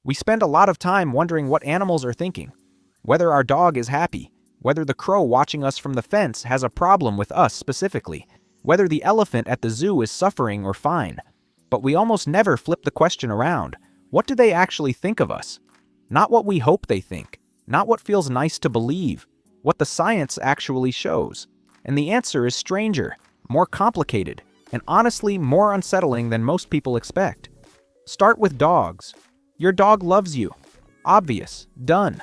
We spend a lot of time wondering what animals are thinking, whether our dog is happy, whether the crow watching us from the fence has a problem with us specifically, whether the elephant at the zoo is suffering or fine. But we almost never flip the question around. What do they actually think of us? Not what we hope they think, not what feels nice to believe, what the science actually shows. And the answer is stranger, more complicated, and honestly more unsettling than most people expect. Start with dogs. Your dog loves you. Obvious. Done.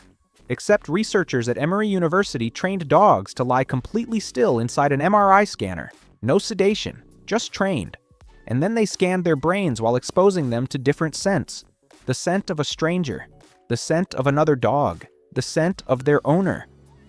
Except researchers at Emory University trained dogs to lie completely still inside an MRI scanner. No sedation, just trained. And then they scanned their brains while exposing them to different scents. The scent of a stranger, the scent of another dog, the scent of their owner.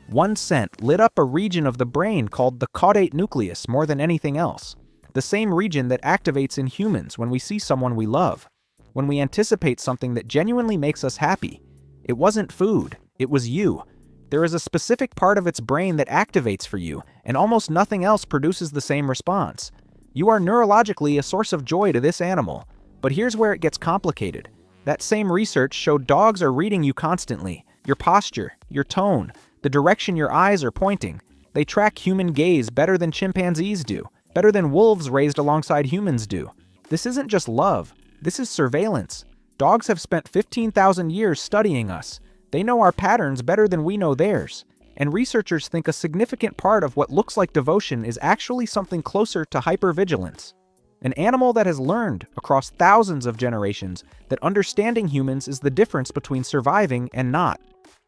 One scent lit up a region of the brain called the caudate nucleus more than anything else. The same region that activates in humans when we see someone we love. When we anticipate something that genuinely makes us happy. It wasn't food, it was you. There is a specific part of its brain that activates for you, and almost nothing else produces the same response. You are neurologically a source of joy to this animal. But here's where it gets complicated. That same research showed dogs are reading you constantly. Your posture, your tone, the direction your eyes are pointing. They track human gaze better than chimpanzees do, better than wolves raised alongside humans do. This isn't just love. This is surveillance. Dogs have spent 15,000 years studying us. They know our patterns better than we know theirs. And researchers think a significant part of what looks like devotion is actually something closer to hypervigilance. An animal that has learned across thousands of generations that understanding humans is the difference between surviving and not.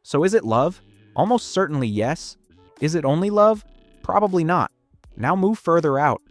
So is it love? Almost certainly yes. Is it only love? Probably not. Now move further out,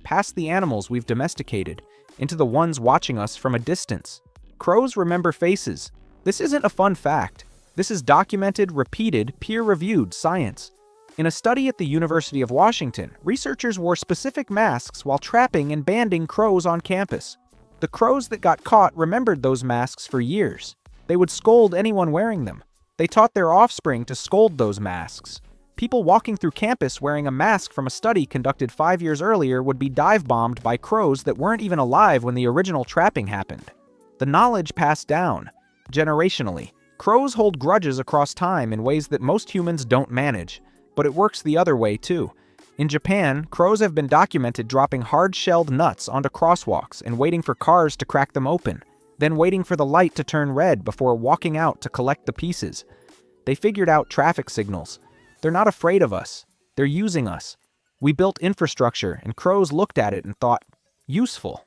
past the animals we've domesticated, into the ones watching us from a distance. Crows remember faces. This isn't a fun fact. This is documented, repeated, peer-reviewed science. In a study at the University of Washington, researchers wore specific masks while trapping and banding crows on campus. The crows that got caught remembered those masks for years. They would scold anyone wearing them. They taught their offspring to scold those masks. People walking through campus wearing a mask from a study conducted 5 years earlier would be dive-bombed by crows that weren't even alive when the original trapping happened. The knowledge passed down, generationally. Crows hold grudges across time in ways that most humans don't manage, but it works the other way too. In Japan, crows have been documented dropping hard-shelled nuts onto crosswalks and waiting for cars to crack them open, then waiting for the light to turn red before walking out to collect the pieces. They figured out traffic signals. They're not afraid of us. They're using us. We built infrastructure, and crows looked at it and thought, useful.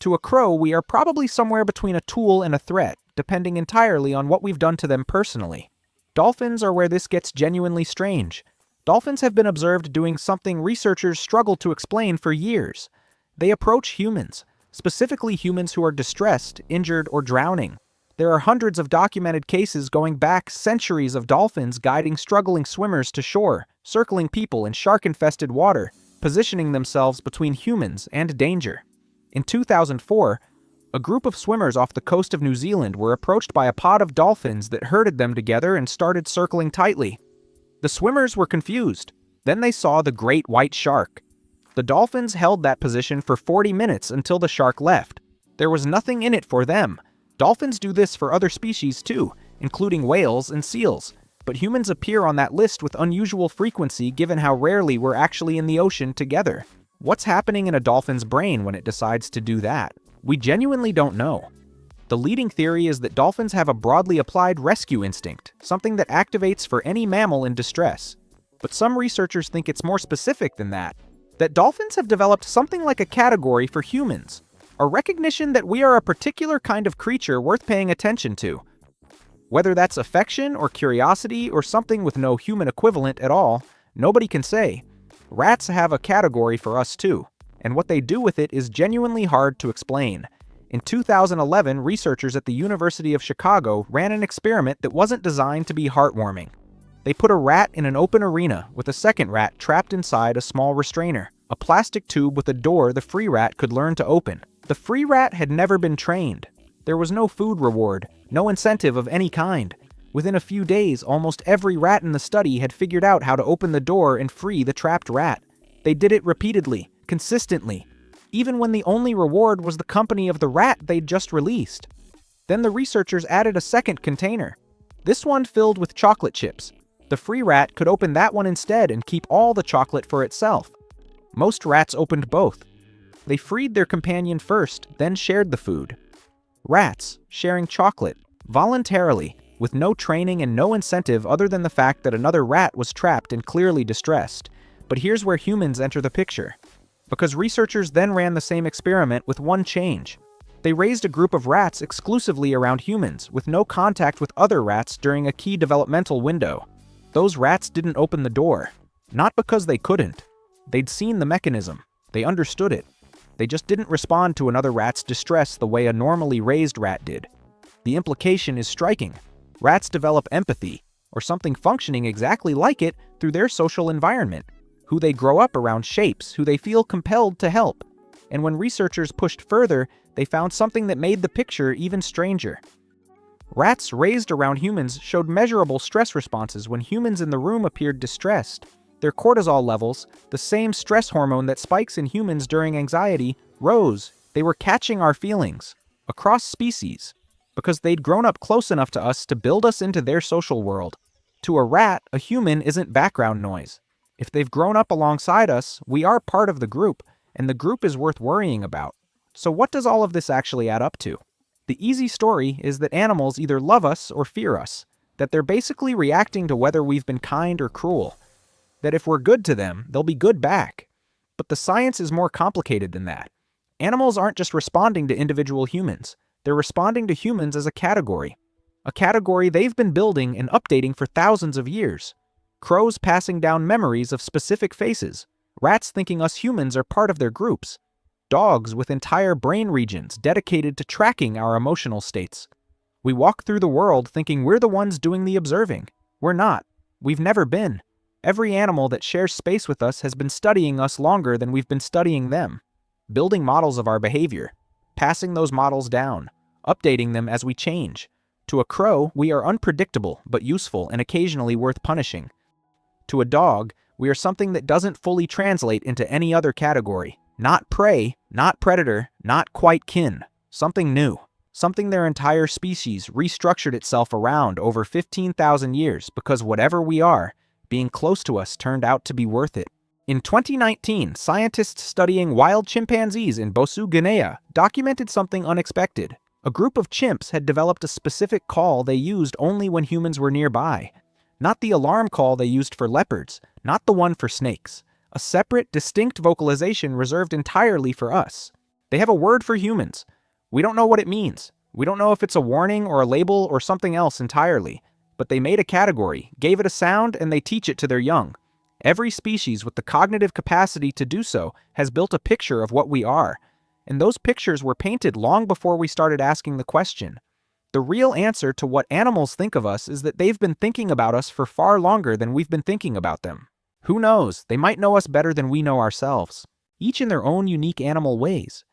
To a crow, we are probably somewhere between a tool and a threat, depending entirely on what we've done to them personally. Dolphins are where this gets genuinely strange. Dolphins have been observed doing something researchers struggle to explain for years. They approach humans, specifically humans who are distressed, injured, or drowning. There are hundreds of documented cases going back centuries of dolphins guiding struggling swimmers to shore, circling people in shark-infested water, positioning themselves between humans and danger. In 2004, a group of swimmers off the coast of New Zealand were approached by a pod of dolphins that herded them together and started circling tightly. The swimmers were confused. Then they saw the great white shark. The dolphins held that position for 40 minutes until the shark left. There was nothing in it for them. Dolphins do this for other species too, including whales and seals. But humans appear on that list with unusual frequency given how rarely we're actually in the ocean together. What's happening in a dolphin's brain when it decides to do that? We genuinely don't know. The leading theory is that dolphins have a broadly applied rescue instinct, something that activates for any mammal in distress. But some researchers think it's more specific than that dolphins have developed something like a category for humans, a recognition that we are a particular kind of creature worth paying attention to. Whether that's affection or curiosity or something with no human equivalent at all, nobody can say. Rats have a category for us too, and what they do with it is genuinely hard to explain. In 2011, researchers at the University of Chicago ran an experiment that wasn't designed to be heartwarming. They put a rat in an open arena with a second rat trapped inside a small restrainer, a plastic tube with a door the free rat could learn to open. The free rat had never been trained. There was no food reward, no incentive of any kind. Within a few days, almost every rat in the study had figured out how to open the door and free the trapped rat. They did it repeatedly, consistently, even when the only reward was the company of the rat they'd just released. Then the researchers added a second container. This one filled with chocolate chips. The free rat could open that one instead and keep all the chocolate for itself. Most rats opened both. They freed their companion first, then shared the food. Rats, sharing chocolate, voluntarily, with no training and no incentive other than the fact that another rat was trapped and clearly distressed. But here's where humans enter the picture. Because researchers then ran the same experiment with one change. They raised a group of rats exclusively around humans, with no contact with other rats during a key developmental window. Those rats didn't open the door. Not because they couldn't. They'd seen the mechanism. They understood it. They just didn't respond to another rat's distress the way a normally raised rat did. The implication is striking. Rats develop empathy, or something functioning exactly like it, through their social environment. Who they grow up around shapes who they feel compelled to help. And when researchers pushed further, they found something that made the picture even stranger. Rats raised around humans showed measurable stress responses when humans in the room appeared distressed. Their cortisol levels, the same stress hormone that spikes in humans during anxiety, rose. They were catching our feelings, across species, because they'd grown up close enough to us to build us into their social world. To a rat, a human isn't background noise. If they've grown up alongside us, we are part of the group, and the group is worth worrying about. So what does all of this actually add up to? The easy story is that animals either love us or fear us, that they're basically reacting to whether we've been kind or cruel, that if we're good to them, they'll be good back. But the science is more complicated than that. Animals aren't just responding to individual humans, they're responding to humans as a category they've been building and updating for thousands of years. Crows passing down memories of specific faces, rats thinking us humans are part of their groups, dogs with entire brain regions dedicated to tracking our emotional states. We walk through the world thinking we're the ones doing the observing. We're not. We've never been. Every animal that shares space with us has been studying us longer than we've been studying them, building models of our behavior, passing those models down, updating them as we change. To a crow, we are unpredictable but useful and occasionally worth punishing. To a dog, we are something that doesn't fully translate into any other category. Not prey, not predator, not quite kin. Something new. Something their entire species restructured itself around over 15,000 years because whatever we are, being close to us turned out to be worth it. In 2019, scientists studying wild chimpanzees in Bossou, Guinea, documented something unexpected. A group of chimps had developed a specific call they used only when humans were nearby. Not the alarm call they used for leopards, not the one for snakes. A separate, distinct vocalization reserved entirely for us. They have a word for humans. We don't know what it means. We don't know if it's a warning or a label or something else entirely. But they made a category, gave it a sound, and they teach it to their young. Every species with the cognitive capacity to do so has built a picture of what we are. And those pictures were painted long before we started asking the question. The real answer to what animals think of us is that they've been thinking about us for far longer than we've been thinking about them. Who knows, they might know us better than we know ourselves, each in their own unique animal ways.